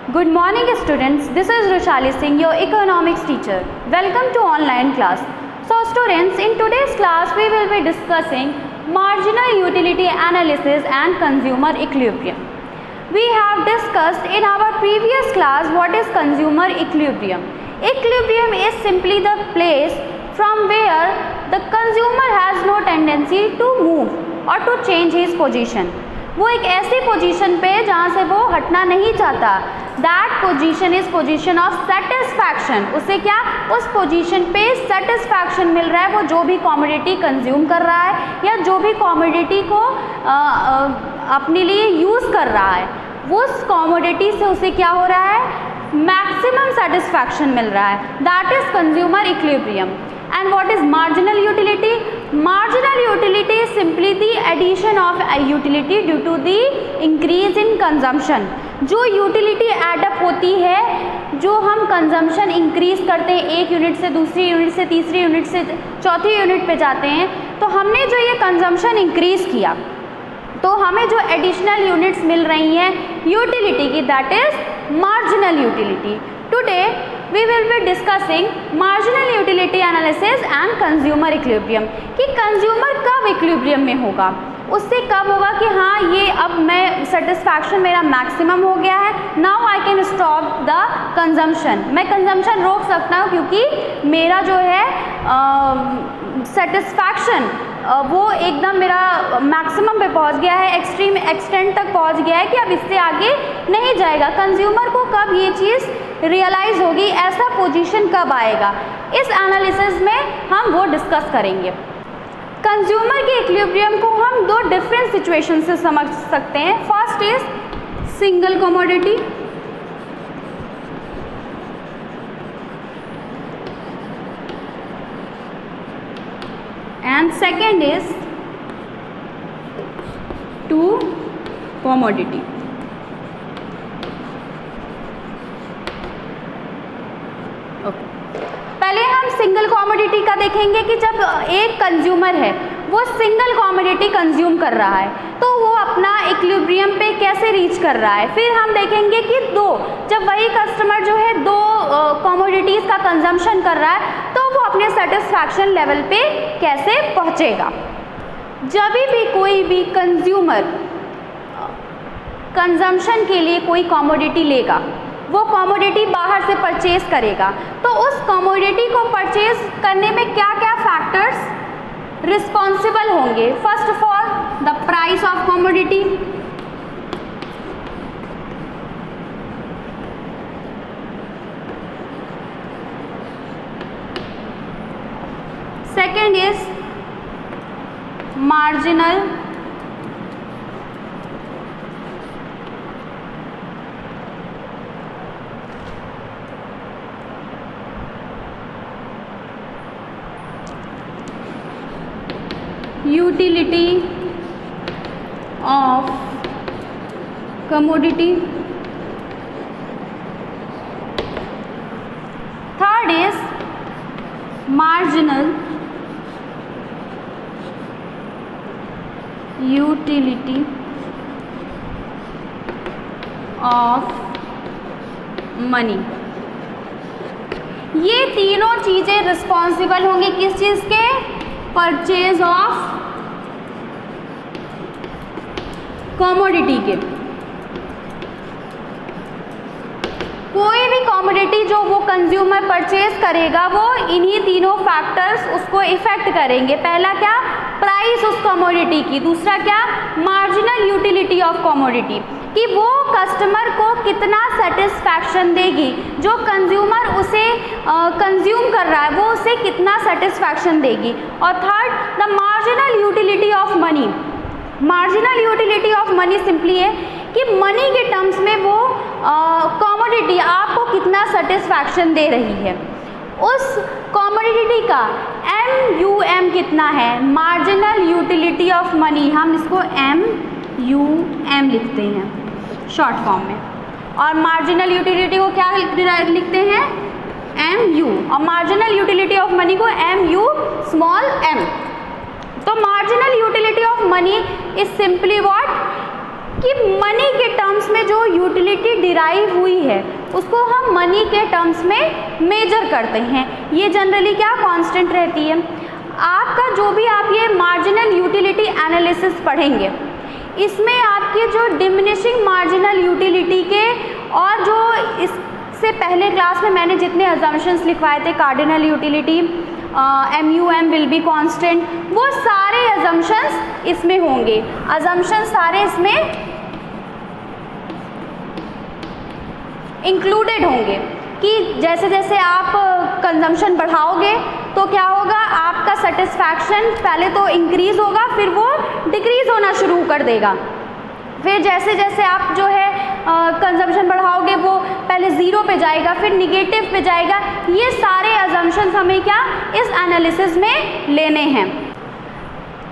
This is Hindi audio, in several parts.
Good morning students, this is Rushali Singh, your economics teacher. Welcome to online class. So students, in today's class we will be discussing marginal utility analysis and consumer equilibrium. We have discussed in our previous class what is consumer equilibrium. Equilibrium is simply the place from where the consumer has no tendency to move or to change his position. वो एक ऐसी पोजीशन पे जहाँ से वो हटना नहीं चाहता. That position is position of satisfaction. उसे क्या, उस पोजीशन पे सेटिस्फैक्शन मिल रहा है. वो जो भी कॉमोडिटी कंज्यूम कर रहा है या जो भी कॉमोडिटी को अपने लिए यूज़ कर रहा है, उस कॉमोडिटी से उसे क्या हो रहा है, मैक्सिमम सेटिस्फैक्शन मिल रहा है. That is consumer equilibrium. And what is marginal utility? Marginal utility is simply the addition of a utility due to the increase in consumption. जो utility add up होती है, जो हम consumption increase करते हैं, एक यूनिट से दूसरी यूनिट से तीसरी यूनिट से चौथी यूनिट पे जाते हैं, तो हमने जो ये consumption increase किया तो हमें जो additional units मिल रही हैं utility की, that is marginal utility. Today we will be discussing marginal utility analysis and consumer equilibrium. कि consumer कब equilibrium में होगा, उससे कब होगा कि हाँ ये अब मैं satisfaction मेरा maximum हो गया है, now I can stop the consumption. मैं consumption रोक सकता हूँ क्योंकि मेरा जो है satisfaction वो एकदम मेरा मैक्सिमम पे पहुंच गया है, एक्सट्रीम एक्सटेंट तक पहुंच गया है कि अब इससे आगे नहीं जाएगा. कंज्यूमर को कब ये चीज़ रियलाइज़ होगी, ऐसा पोजीशन कब आएगा, इस एनालिसिस में हम वो डिस्कस करेंगे. कंज्यूमर के इक्विलिब्रियम को हम दो डिफरेंट सिचुएशन से समझ सकते हैं. First is single commodity, and second is two commodity. Okay. पहले हम सिंगल कॉमोडिटी का देखेंगे कि जब एक कंज्यूमर है वो सिंगल कॉमोडिटी कंज्यूम कर रहा है तो वो अपना इक्विलिब्रियम पे कैसे रीच कर रहा है. फिर हम देखेंगे कि जब वही कस्टमर जो है दो कॉमोडिटीज़ का कंजम्पशन कर रहा है तो वो अपने सेटिस्फैक्शन लेवल पे कैसे पहुंचेगा. जब भी कोई भी कंज्यूमर कंजम्पशन के लिए कोई कॉमोडिटी लेगा, वो कॉमोडिटी बाहर से परचेज करेगा, तो उस कॉमोडिटी को परचेज करने में क्या क्या फैक्टर्स रिस्पॉन्सिबल होंगे. First of all the price of commodity, second is marginal utility of commodity. Third is marginal utility of money. ये तीनों चीज़ें रिस्पॉन्सिबल होंगी किस चीज़ के, परचेज ऑफ कॉमोडिटी के. कोई भी कॉमोडिटी जो वो कंज्यूमर परचेज करेगा वो इन्हीं तीनों फैक्टर्स उसको इफेक्ट करेंगे. पहला क्या, प्राइस उस कॉमोडिटी की. दूसरा क्या, मार्जिनल यूटिलिटी ऑफ कॉमोडिटी, कि वो कस्टमर को कितना सेटिस्फैक्शन देगी, जो कंज्यूमर उसे कंज्यूम कर रहा है वो उसे कितना सेटिस्फैक्शन देगी. और third the marginal utility of money. Marginal utility of money simply है कि मनी के टर्म्स में वो कॉमोडिटी आपको कितना सेटिस्फैक्शन दे रही है. उस कॉमोडिटी का MUM कितना है, मार्जिनल यूटिलिटी ऑफ मनी, हम इसको MUM लिखते हैं शॉर्ट फॉर्म में, और मार्जिनल यूटिलिटी को क्या लिखते हैं, MU, और मार्जिनल यूटिलिटी ऑफ मनी को MU स्मॉल m. तो marginal utility of money is simply what, कि मनी के टर्म्स में जो यूटिलिटी डिराइव हुई है उसको हम मनी के टर्म्स में मेजर करते हैं। ये जनरली क्या कांस्टेंट रहती है। आपका जो भी आप ये मार्जिनल यूटिलिटी एनालिसिस पढ़ेंगे, इसमें आपके जो डिमिनिशिंग मार्जिनल यूटिलिटी के और जो इससे पहले क्लास में मैंने जितने अजम्पशंस लिखवाए थे, cardinal utility, MUM will be constant, वो सारे अजम्पशंस इसमें होंगे। अजम्पशंस सारे इसमें इंक्लूडेड होंगे कि जैसे जैसे आप कंजम्पशन बढ़ाओगे तो क्या होगा, आपका सेटिस्फैक्शन पहले तो इंक्रीज़ होगा, फिर वो डिक्रीज़ होना शुरू कर देगा। फिर जैसे जैसे आप जो है कंजम्पशन बढ़ाओगे वो पहले ज़ीरो पे जाएगा, फिर निगेटिव पे जाएगा। ये सारे अजम्पशंस हमें क्या इस एनालिसिस में लेने हैं।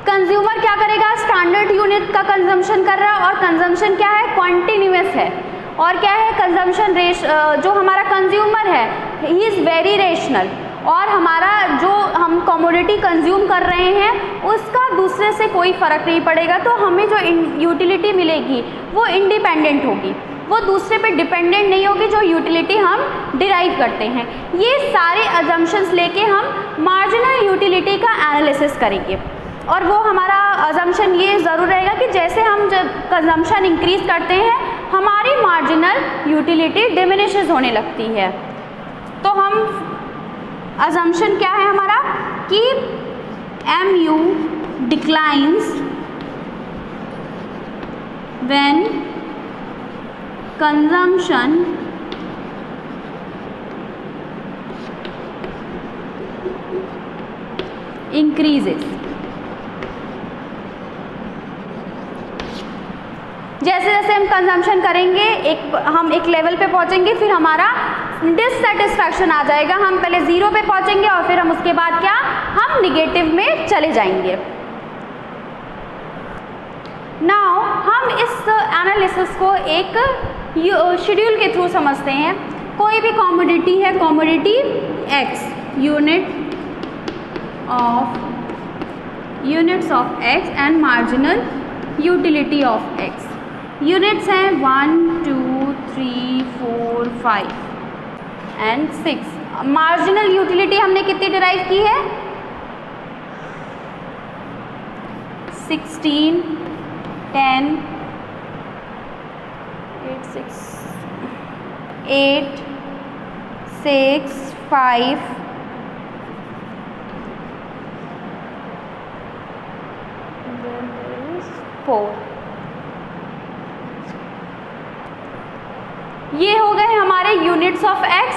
कंज्यूमर क्या करेगा, स्टैंडर्ड यूनिट का कंजम्पशन कर रहा है, और कंजम्पशन क्या है, कॉन्टिन्यूअस है। और क्या है, कंजम्पशन जो हमारा कंज्यूमर है ही इज़ वेरी रेशनल, और हमारा जो हम कमोडिटी कंज्यूम कर रहे हैं उसका दूसरे से कोई फ़र्क नहीं पड़ेगा। तो हमें जो यूटिलिटी मिलेगी वो इंडिपेंडेंट होगी, वो दूसरे पे डिपेंडेंट नहीं होगी जो यूटिलिटी हम डिराइव करते हैं। ये सारे अजम्पशंस लेके हम मार्जिनल यूटिलिटी का एनालिसिस करेंगे। और वो हमारा अजम्पशन ये ज़रूर रहेगा कि जैसे हम जब कंजम्पशन इंक्रीज़ करते हैं हमारी मार्जिनल यूटिलिटी डिमिनिशेस होने लगती है। तो हम अजम्पशन क्या है हमारा कि MU declines when consumption increases. जैसे जैसे हम कंजम्पशन करेंगे हम एक लेवल पे पहुंचेंगे, फिर हमारा डिससेटिस्फैक्शन आ जाएगा, हम पहले ज़ीरो पे पहुंचेंगे और फिर हम उसके बाद क्या हम निगेटिव में चले जाएंगे। नाउ हम इस एनालिसिस को एक शेड्यूल के थ्रू समझते हैं। कोई भी कमोडिटी है, commodity X, units of X and marginal utility of X। Units हैं 1, 2, 3, 4, 5 एंड 6। मार्जिनल यूटिलिटी हमने कितनी डिराइव की है, 16, 10, 8, 6, 5, 4। ये हो गए हमारे यूनिट्स ऑफ X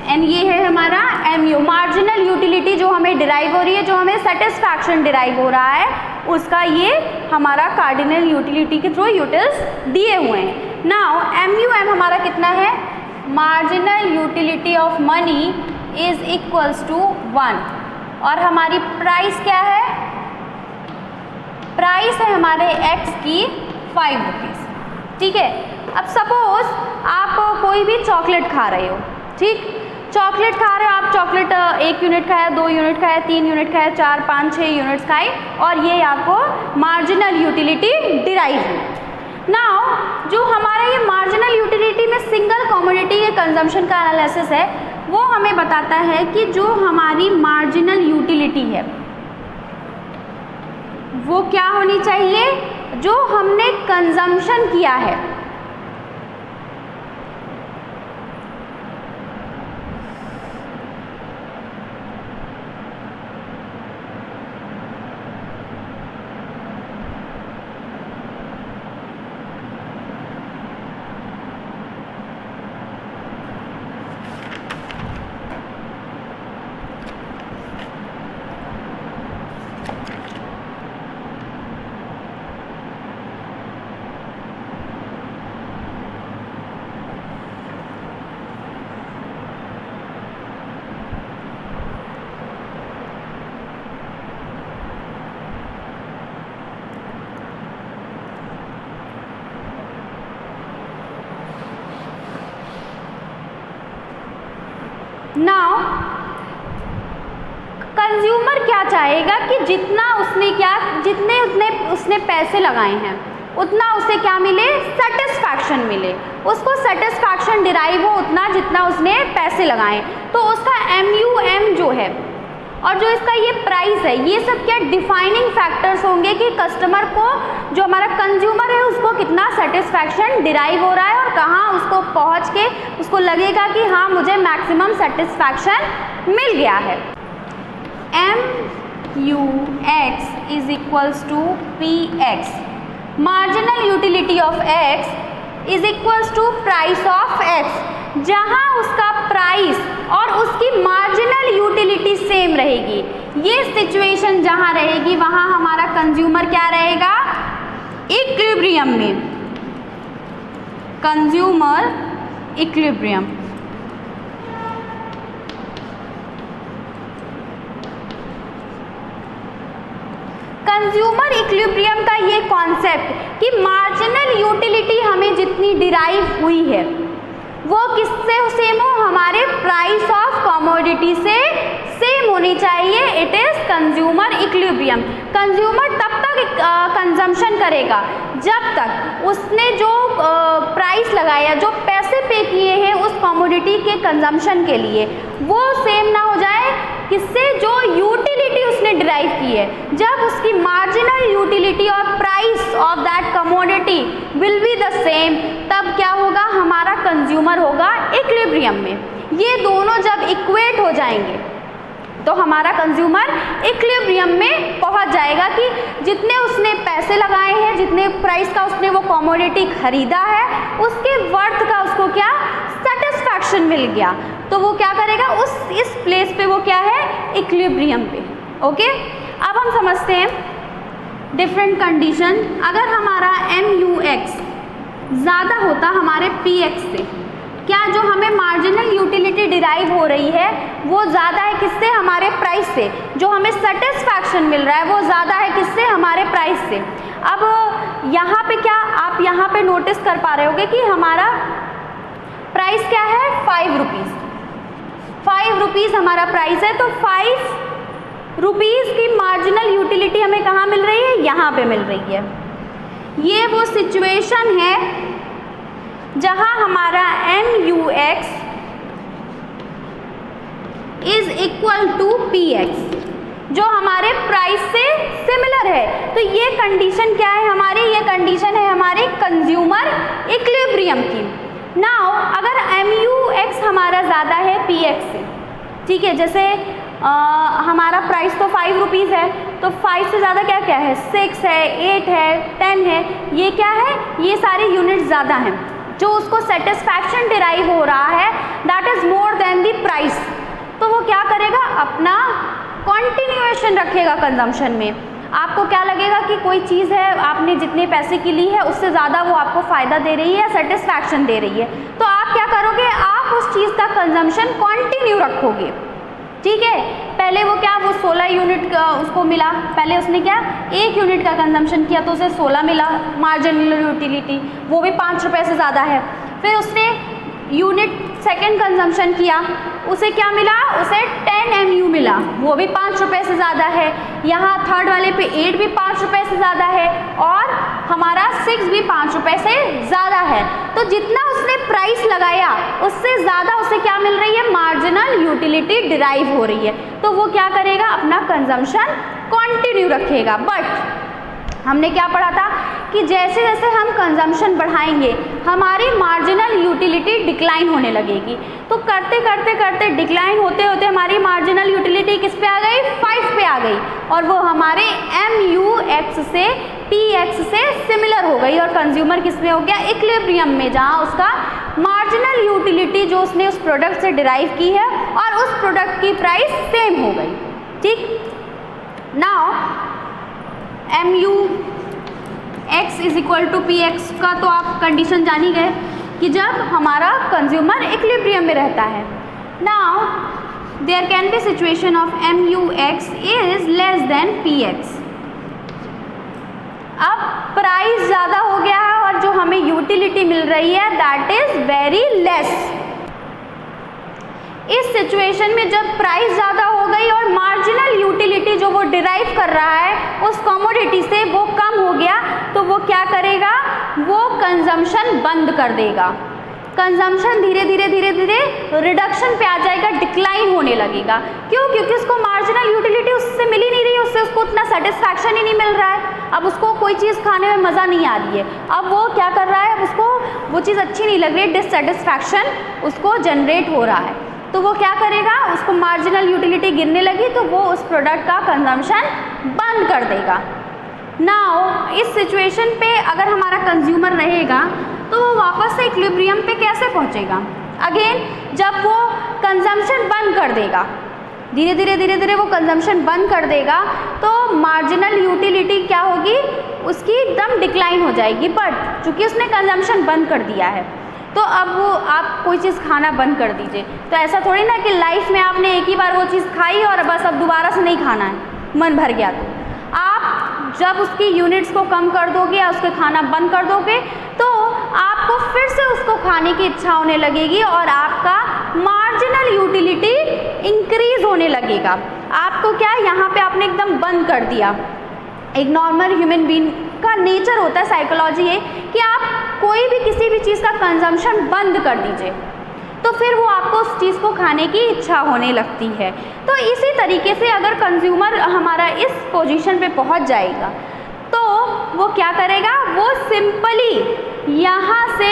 एंड ये है हमारा MU मार्जिनल यूटिलिटी जो हमें डिराइव हो रही है, जो हमें सेटिस्फैक्शन डिराइव हो रहा है उसका ये हमारा कार्डिनल यूटिलिटी के थ्रू यूटिल्स दिए हुए हैं। नाउ MUM हमारा कितना है, marginal utility of money is equals to 1, और हमारी प्राइस क्या है, प्राइस है हमारे X की 5 रुपीज़। ठीक है, अब सपोज आप कोई भी चॉकलेट खा रहे हो, ठीक, चॉकलेट खा रहे हो आप, चॉकलेट 1 यूनिट खाया, 2 यूनिट खाया, 3 यूनिट खाया, 4, 5, 6 यूनिट्स खाए, और ये आपको मार्जिनल यूटिलिटी डिराइव हुई। नाउ जो हमारा ये मार्जिनल यूटिलिटी में सिंगल कमोडिटी के कंजम्पशन का एनालिसिस है वो हमें बताता है कि जो हमारी मार्जिनल यूटिलिटी है वो क्या होनी चाहिए, जो हमने कंजम्पशन किया है नाउ कंज्यूमर क्या चाहेगा कि जितने उसने पैसे लगाए हैं उतना उसे क्या मिले, सेटिस्फैक्शन मिले, उसको सेटिस्फैक्शन डिराइव हो उतना जितना उसने पैसे लगाए। तो उसका MUM जो है और जो इसका ये प्राइस है, ये सब क्या डिफाइनिंग फैक्टर्स होंगे कि कस्टमर को, जो हमारा कंज्यूमर है, उसको कितना सेटिस्फैक्शन डिराइव हो रहा है और कहाँ उसको पहुँच के उसको लगेगा कि हाँ मुझे मैक्सिमम सेटिस्फैक्शन मिल गया है। MUX is equals to PX, marginal utility of X is equals to price of X, जहाँ उसका प्राइस और उसकी मार्जिनल यूटिलिटी सेम रहेगी। ये सिचुएशन जहाँ रहेगी वहाँ हमारा कंज्यूमर क्या रहेगा, इक्विलिब्रियम में, कंज्यूमर इक्विलिब्रियम। कंज्यूमर इक्विलिब्रियम का ये कॉन्सेप्ट कि मार्जिनल यूटिलिटी हमें जितनी डिराइव हुई है वो किससे सेम हो, हमारे प्राइस ऑफ कमोडिटी से सेम होनी चाहिए। It is consumer equilibrium. Consumer तब तक कंजम्पशन करेगा जब तक उसने जो प्राइस लगाया, जो पैसे पे किए हैं उस कमोडिटी के कंजम्पशन के लिए, वो सेम ना हो जाए किससे, जो यूटिलिटी उसने डिराइव की है। जब उसकी मार्जिनल यूटिलिटी और price of that commodity will be the same, तब क्या होगा, हमारा कंज्यूमर होगा इक्विलिब्रियम में। ये दोनों जब इक्वेट हो जाएंगे तो हमारा कंज्यूमर इक्विलिब्रियम में पहुंच जाएगा कि जितने उसने पैसे लगाए हैं, जितने प्राइस का उसने वो कमोडिटी खरीदा है, उसके वर्थ का उसको क्या सेटिस्फैक्शन मिल गया, तो वो क्या करेगा, इस प्लेस पे वो क्या है, इक्विलिब्रियम पे। ओके, अब हम समझते हैं डिफरेंट कंडीशन। अगर हमारा MUX ज़्यादा होता हमारे PX से, क्या जो हमें मार्जिनल यूटिलिटी डिराइव हो रही है वो ज़्यादा है किससे, हमारे प्राइस से, जो हमें सेटिस्फैक्शन मिल रहा है वो ज़्यादा है किससे, हमारे प्राइस से। अब यहाँ पे क्या आप यहाँ पे नोटिस कर पा रहे होगे कि हमारा प्राइस क्या है, 5 रुपीज़। 5 रुपीज़ हमारा प्राइस है, तो 5 रुपीज़ की मार्जिनल यूटिलिटी हमें कहाँ मिल रही है, यहाँ पे मिल रही है। ये वो सिचुएशन है जहाँ हमारा MUX is equal to PX, जो हमारे प्राइस से सिमिलर है। तो ये कंडीशन क्या है हमारी, ये कंडीशन है हमारे कंज्यूमर इक्विलिब्रियम की। नाउ अगर MUX हमारा ज़्यादा है PX से, ठीक है, जैसे हमारा प्राइस तो 5 रुपीज़ है, तो 5 से ज़्यादा क्या क्या है, 6 है, 8 है, 10 है, ये क्या है, ये सारे यूनिट ज़्यादा हैं, जो उसको सेटिस्फैक्शन डिराइव हो रहा है that is more than the price. तो वो क्या करेगा, अपना कंटिन्यूएशन रखेगा कंजम्पशन में। आपको क्या लगेगा कि कोई चीज़ है, आपने जितने पैसे की ली है उससे ज़्यादा वो आपको फ़ायदा दे रही है, सेटिस्फैक्शन दे रही है, तो आप क्या करोगे, आप उस चीज़ का कंजम्पशन कंटिन्यू रखोगे। ठीक है, पहले वो क्या, वो 16 यूनिट का उसको मिला, पहले उसने क्या 1 यूनिट का कंजम्पशन किया तो उसे 16 मिला मार्जिनल यूटिलिटी, वो भी 5 रुपये से ज़्यादा है। फिर उसने यूनिट सेकेंड कंजम्पशन किया, उसे क्या मिला, उसे 10 MU मिला, वो भी 5 रुपये से ज़्यादा है। यहाँ थर्ड वाले पे 8 भी 5 रुपये से ज़्यादा है और हमारा 6 भी 5 रुपये से ज़्यादा है। तो जितना उसने प्राइस लगाया उससे ज़्यादा उसे क्या मिल रही है, मार्जिनल यूटिलिटी डिराइव हो रही है। तो वो क्या करेगा, अपना कंजम्पशन कंटिन्यू रखेगा। बट हमने क्या पढ़ा था कि जैसे जैसे हम कंजम्पशन बढ़ाएंगे हमारी मार्जिनल यूटिलिटी डिक्लाइन होने लगेगी। तो करते करते करते डिक्लाइन होते होते हमारी मार्जिनल यूटिलिटी किस पे आ गई, 5 पे आ गई, और वो हमारे MUX से PX से सिमिलर हो गई, और कंज्यूमर किस में हो गया, इक्विलिब्रियम में, जहाँ उसका मार्जिनल यूटिलिटी जो उसने उस प्रोडक्ट से डिराइव की है और उस प्रोडक्ट की प्राइस सेम हो गई। ठीक, now MUX is equal to PX का तो आप कंडीशन जान ही गए कि जब हमारा कंज्यूमर इक्विलिब्रियम में रहता है। Now there can be situation of MUX is less than PX। अब प्राइस ज़्यादा हो गया है और जो हमें यूटिलिटी मिल रही है दैट इज वेरी लेस। इस सिचुएशन में जब प्राइस ज़्यादा हो गई और मार्जिनल यूटिलिटी जो वो डिराइव कर रहा है उस कमोडिटी से वो कम हो गया, तो वो क्या करेगा, वो कंजम्पशन बंद कर देगा। कंजम्पशन धीरे धीरे रिडक्शन पे आ जाएगा, डिक्लाइन होने लगेगा। क्यों? क्योंकि उसको मार्जिनल यूटिलिटी उससे मिल ही नहीं रही, उससे उसको उतना सेटिस्फैक्शन ही नहीं मिल रहा है। अब उसको कोई चीज़ खाने में मज़ा नहीं आ रही है, अब वो क्या कर रहा है, अब उसको वो चीज़ अच्छी नहीं लग रही, डिससेटिस्फैक्शन उसको जनरेट हो रहा है। तो वो क्या करेगा, उसको मार्जिनल यूटिलिटी गिरने लगी तो वो उस प्रोडक्ट का कंजम्पशन बंद कर देगा। नाउ इस सिचुएशन पे अगर हमारा कंज्यूमर रहेगा तो वो वापस से इक्विलिब्रियम पे कैसे पहुंचेगा? अगेन जब वो कंजम्पशन बंद कर देगा, धीरे धीरे वो कंजम्पशन बंद कर देगा तो मार्जिनल यूटिलिटी क्या होगी, उसकी एकदम डिक्लाइन हो जाएगी। बट चूँकि उसने कंजम्पशन बंद कर दिया है तो अब वो आप कोई चीज़ खाना बंद कर दीजिए, तो ऐसा थोड़ी ना कि लाइफ में आपने एक ही बार वो चीज़ खाई और बस अब दोबारा से नहीं खाना है, मन भर गया। तो आप जब उसकी यूनिट्स को कम कर दोगे या उसके खाना बंद कर दोगे तो आपको फिर से उसको खाने की इच्छा होने लगेगी और आपका मार्जिनल यूटिलिटी इंक्रीज होने लगेगा। आपको क्या, यहाँ पे आपने एकदम बंद कर दिया। एक नॉर्मल ह्यूमन बीइंग का नेचर होता है, साइकोलॉजी है कि आप कोई भी किसी भी चीज़ का कंजम्पशन बंद कर दीजिए तो फिर वो आपको उस चीज़ को खाने की इच्छा होने लगती है। तो इसी तरीके से अगर कंज्यूमर हमारा इस पोजीशन पे पहुंच जाएगा तो वो क्या करेगा, वो सिंपली यहाँ से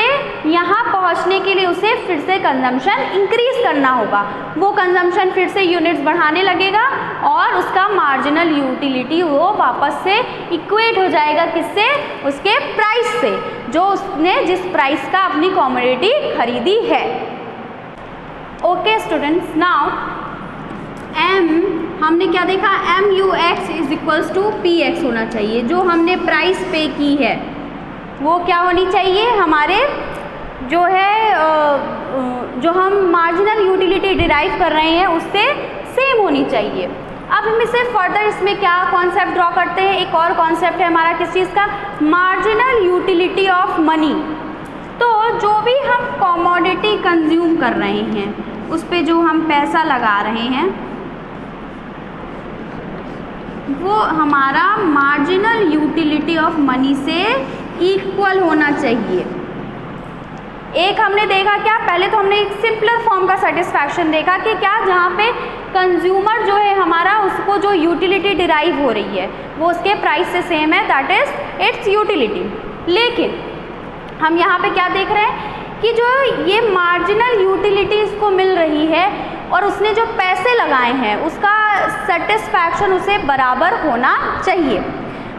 यहाँ पहुँचने के लिए उसे फिर से कंजम्पशन इंक्रीज़ करना होगा। वो कंजम्पशन फिर से यूनिट्स बढ़ाने लगेगा और उसका मार्जिनल यूटिलिटी वो वापस से इक्वेट हो जाएगा किससे, उसके प्राइस से, जो उसने जिस प्राइस का अपनी कमोडिटी खरीदी है। ओके स्टूडेंट्स, नाउ एम हमने क्या देखा, M U X is equals to P X होना चाहिए। जो हमने प्राइस पे की है वो क्या होनी चाहिए, हमारे जो है जो हम मार्जिनल यूटिलिटी डिराइव कर रहे हैं उससे सेम होनी चाहिए। अब हम इसे फर्दर इसमें क्या कॉन्सेप्ट ड्रॉ करते हैं, एक और कॉन्सेप्ट है हमारा किस चीज़ का, मार्जिनल यूटिलिटी ऑफ मनी। तो जो भी हम कमोडिटी कंज्यूम कर रहे हैं उस पे जो हम पैसा लगा रहे हैं वो हमारा मार्जिनल यूटिलिटी ऑफ मनी से इक्वल होना चाहिए। एक हमने देखा क्या, पहले तो हमने एक सिंपलर फॉर्म का सेटिस्फैक्शन देखा कि क्या, जहाँ पे कंज्यूमर जो है हमारा उसको जो यूटिलिटी डिराइव हो रही है वो उसके प्राइस से सेम है, दैट इज इट्स यूटिलिटी। लेकिन हम यहाँ पे क्या देख रहे हैं कि जो ये मार्जिनल यूटिलिटी इसको मिल रही है और उसने जो पैसे लगाए हैं उसका सेटिस्फैक्शन उसे बराबर होना चाहिए।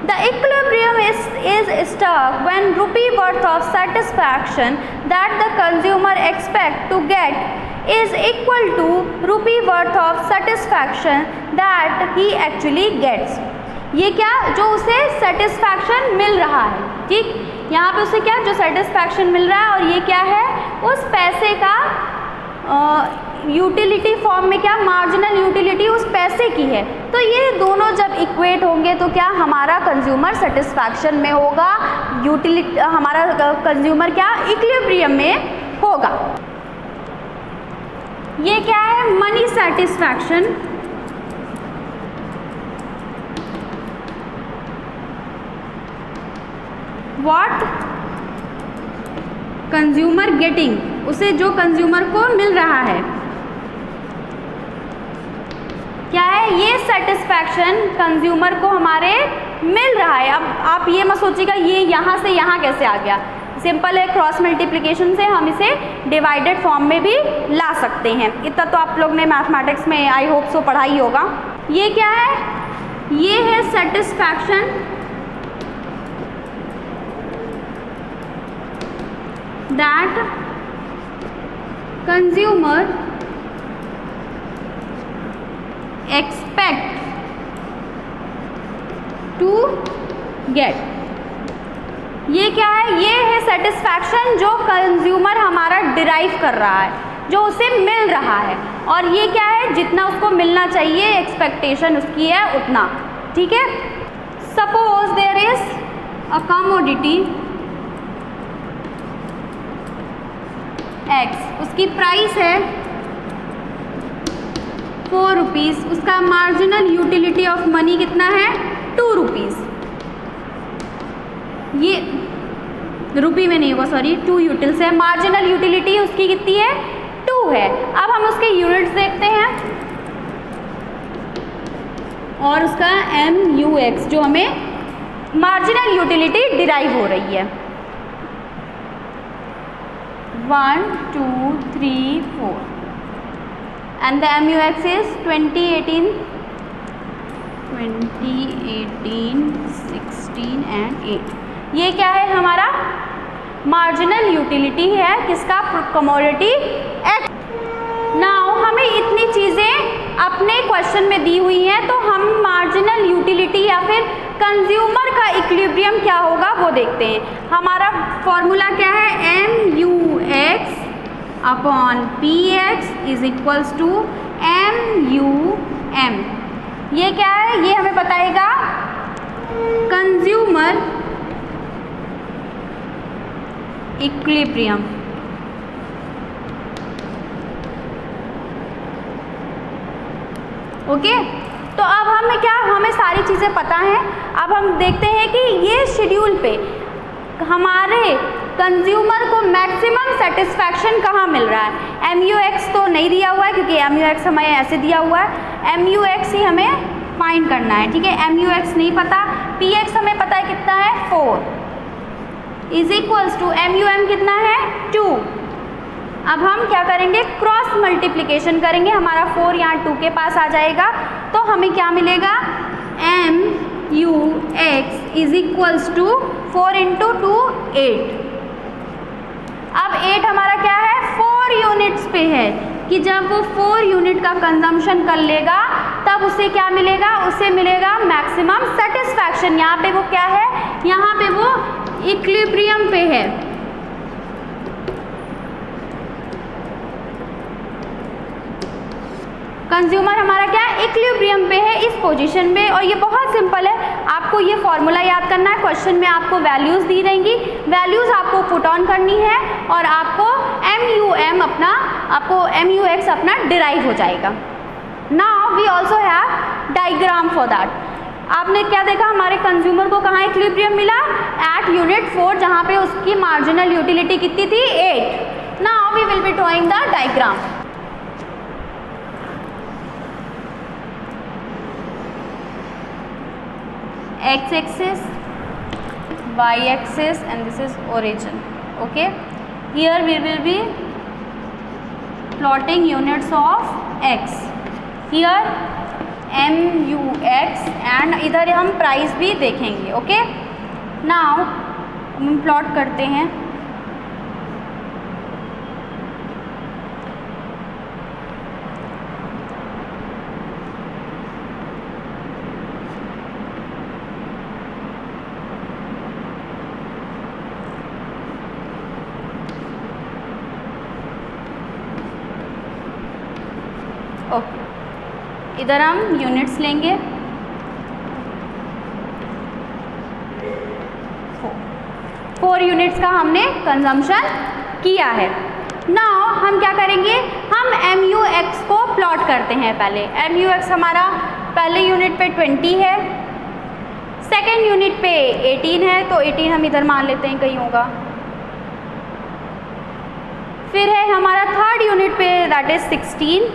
The equilibrium is struck when rupee worth of satisfaction that the consumer expect to get is equal to rupee worth of satisfaction that he actually gets। ये क्या, जो उसे सेटिस्फैक्शन मिल रहा है, ठीक, यहाँ पे उसे क्या, जो सेटिस्फैक्शन मिल रहा है और ये क्या है, उस पैसे का यूटिलिटी फॉर्म में क्या, मार्जिनल यूटिलिटी उस पैसे की है। तो ये दोनों जब इक्वेट होंगे तो क्या, हमारा कंज्यूमर सेटिस्फैक्शन में होगा, यूटिलिटी हमारा कंज्यूमर क्या, इक्विलिब्रियम में होगा। ये क्या है, money satisfaction. What consumer getting, उसे जो कंज्यूमर को मिल रहा है क्या है, ये सेटिस्फैक्शन कंज्यूमर को हमारे मिल रहा है। अब आप ये मत सोचिएगा ये यहाँ से यहाँ कैसे आ गया, सिंपल है, क्रॉस मल्टीप्लिकेशन से हम इसे डिवाइडेड फॉर्म में भी ला सकते हैं। इतना तो आप लोग ने मैथमेटिक्स में आई होप सो पढ़ा ही होगा। ये क्या है, ये है satisfaction that consumer expect to get। ये क्या है, ये है सेटिस्फैक्शन जो कंज्यूमर हमारा डिराइव कर रहा है, जो उसे मिल रहा है, और ये क्या है, जितना उसको मिलना चाहिए, एक्सपेक्टेशन उसकी है उतना, ठीक है। Suppose there is a commodity X, उसकी प्राइस है 4 रुपीज़, उसका मार्जिनल यूटिलिटी ऑफ मनी कितना है 2 रुपीज़। ये रुपी में नहीं होगा, सॉरी 2 यूटिल्स है, मार्जिनल यूटिलिटी उसकी कितनी है 2 है। अब हम उसके यूनिट्स देखते हैं और उसका MUX जो हमें मार्जिनल यूटिलिटी डिराइव हो रही है 1 2 3 4 and the MUX is 2018 16 and 8। ये क्या है हमारा मार्जिनल यूटिलिटी है किसका कमोडिटी X। नाउ हमें इतनी चीज़ें अपने क्वेश्चन में दी हुई हैं तो हम मार्जिनल यूटिलिटी या फिर कंज्यूमर का इक्विलिब्रियम क्या होगा वो देखते हैं। हमारा फॉर्मूला क्या है MUX upon PX is equals to MUM। ये क्या है, ये हमें बताएगा कंज्यूमर इक्विलिब्रियम। ओके तो अब हमें सारी चीज़ें पता हैं। अब हम देखते हैं कि ये शेड्यूल पे हमारे कंज्यूमर को मैक्सिमम सेटिस्फैक्शन कहाँ मिल रहा है। MUX तो नहीं दिया हुआ है क्योंकि MUX हमें ऐसे दिया हुआ है, MUX ही हमें फाइंड करना है, ठीक है। MUX नहीं पता, PX हमें पता है कितना है 4 इज इक्वल्स टू MUM कितना है 2। अब हम क्या करेंगे, क्रॉस मल्टीप्लिकेशन करेंगे, हमारा 4 यहाँ 2 के पास आ जाएगा तो हमें क्या मिलेगा MUX is equals to 4 into 2 8। अब 8 हमारा क्या है 4 यूनिट्स पे है कि जब वो 4 यूनिट का कंजम्पशन कर लेगा तब उसे क्या मिलेगा, उसे मिलेगा मैक्सिमम सेटिस्फैक्शन। यहाँ पे वो क्या है, यहाँ पे वो इक्विलिब्रियम पे है। कंज्यूमर हमारा क्या है इक्विलिब्रियम पे है, इस पोजीशन पे। और ये बहुत सिंपल है, आपको ये फॉर्मूला याद करना है। क्वेश्चन में आपको वैल्यूज़ दी रहेंगी, वैल्यूज़ आपको पुट ऑन करनी है और आपको MUX अपना डिराइव हो जाएगा। Now we also have diagram for that. आपने क्या देखा, हमारे कंज्यूमर को कहाँ इक्विलिब्रियम मिला एट यूनिट 4 जहाँ पे उसकी मार्जिनल यूटिलिटी कितनी थी 8। Now we will be drawing the diagram. X axis, Y axis and this is origin. Okay, here we will be plotting units of X. Here MUX and इधर हम प्राइस भी देखेंगे। ओके नाउ हम प्लॉट करते हैं। ओके इधर हम यूनिट्स लेंगे 4 यूनिट्स का हमने कंजम्पशन किया है। नाउ हम क्या करेंगे, हम MUX को प्लॉट करते हैं। पहले MUX हमारा पहले यूनिट पे 20 है, सेकेंड यूनिट पे 18 है तो 18 हम इधर मान लेते हैं कहीं होगा। फिर है हमारा थर्ड यूनिट पे दैट इज 16,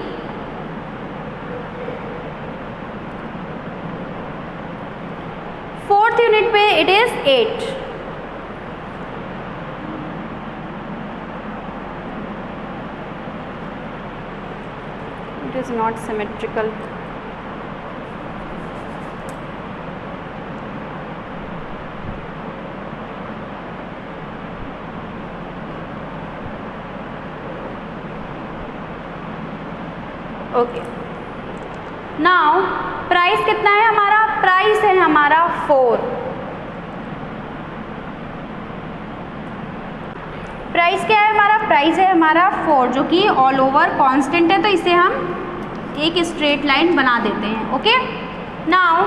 फोर्थ यूनिट पे it is 8, it is not symmetrical. Okay now price कितना है हमारा, प्राइस है हमारा 4। प्राइस क्या है हमारा, प्राइस है हमारा 4 जो कि ऑल ओवर कांस्टेंट है, तो इसे हम एक स्ट्रेट लाइन बना देते हैं। ओके नाउ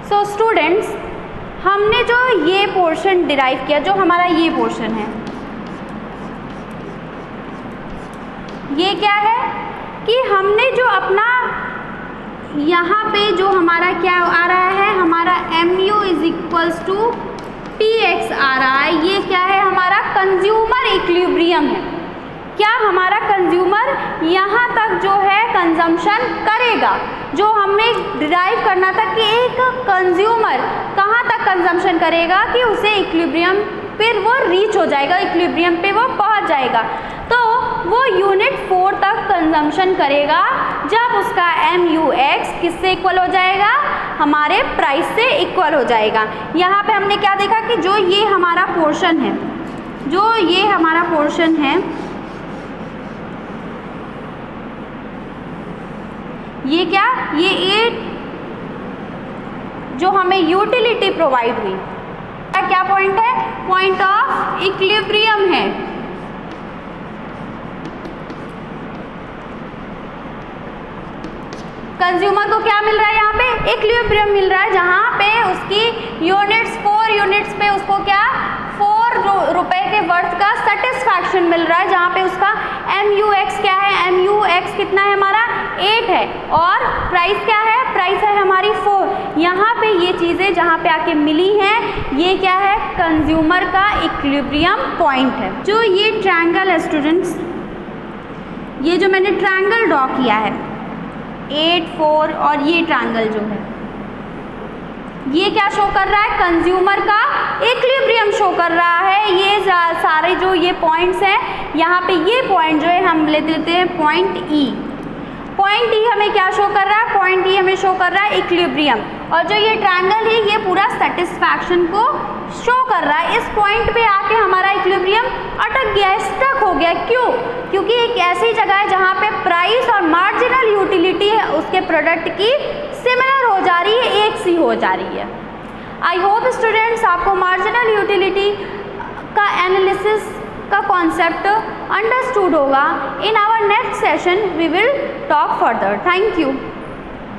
सो स्टूडेंट्स, हमने जो ये पोर्शन डिराइव किया, जो हमारा ये पोर्शन है, ये क्या है कि हमने जो अपना यहाँ पे जो हमारा क्या आ रहा है, हमारा mu is equals to Tx आ रहा है, ये क्या है, हमारा कंज्यूमर इक्विलिब्रियम है। क्या हमारा कंज्यूमर यहाँ तक जो है कंजम्पशन करेगा, जो हमें डिराइव करना था कि एक कंज्यूमर कहाँ तक कंजम्पशन करेगा कि उसे इक्विलिब्रियम पर वो रीच हो जाएगा, इक्विलिब्रियम पे वो पहुँच जाएगा। तो वो यूनिट 4 तक कंजम्पशन करेगा जब उसका MUX किससे इक्वल हो जाएगा, हमारे प्राइस से इक्वल हो जाएगा। यहाँ पे हमने क्या देखा कि जो ये हमारा पोर्शन है, जो ये हमारा पोर्शन है, ये क्या, ये 8 जो हमें यूटिलिटी प्रोवाइड हुई, क्या पॉइंट है, पॉइंट ऑफ इक्विलिब्रियम है। कंज्यूमर को क्या मिल रहा है, यहाँ पे इक्विलिब्रियम मिल रहा है, जहाँ पे उसकी यूनिट्स 4 यूनिट्स पे उसको क्या 4 रुपए के वर्थ का सेटिस्फैक्शन मिल रहा है, जहाँ पे उसका MUX क्या है, MUX कितना है हमारा 8 है, और प्राइस क्या है, प्राइस है हमारी 4। यहाँ पे ये चीज़ें जहाँ पे आके मिली हैं, ये क्या है, कंज्यूमर का इक्विलिब्रियम पॉइंट है। जो ये ट्रायंगल है स्टूडेंट्स, ये जो मैंने ट्रायंगल ड्रॉ किया है 8, 4 और ये ट्रायंगल जो है, ये क्या शो कर रहा है, कंज्यूमर का इक्विलिब्रियम शो कर रहा है। ये सारे जो ये पॉइंट्स हैं, यहाँ पे ये पॉइंट जो है हम ले देते हैं पॉइंट E। पॉइंट E हमें क्या शो कर रहा है, पॉइंट E हमें शो कर रहा है इक्विलिब्रियम, और जो ये ट्रायंगल है ये पूरा सेटिस्फैक्शन को शो कर रहा है। इस पॉइंट पे आके हमारा इक्विलिब्रियम अटक गया, स्टक हो गया। क्यों? क्योंकि एक ऐसी जगह है जहाँ पे प्राइस और मार्जिनल यूटिलिटी है उसके प्रोडक्ट की सिमिलर हो जा रही है, एक सी हो जा रही है। आई होप स्टूडेंट्स आपको मार्जिनल यूटिलिटी का एनालिसिस का कॉन्सेप्ट अंडरस्टूड होगा। In our next session we will talk further. Thank you.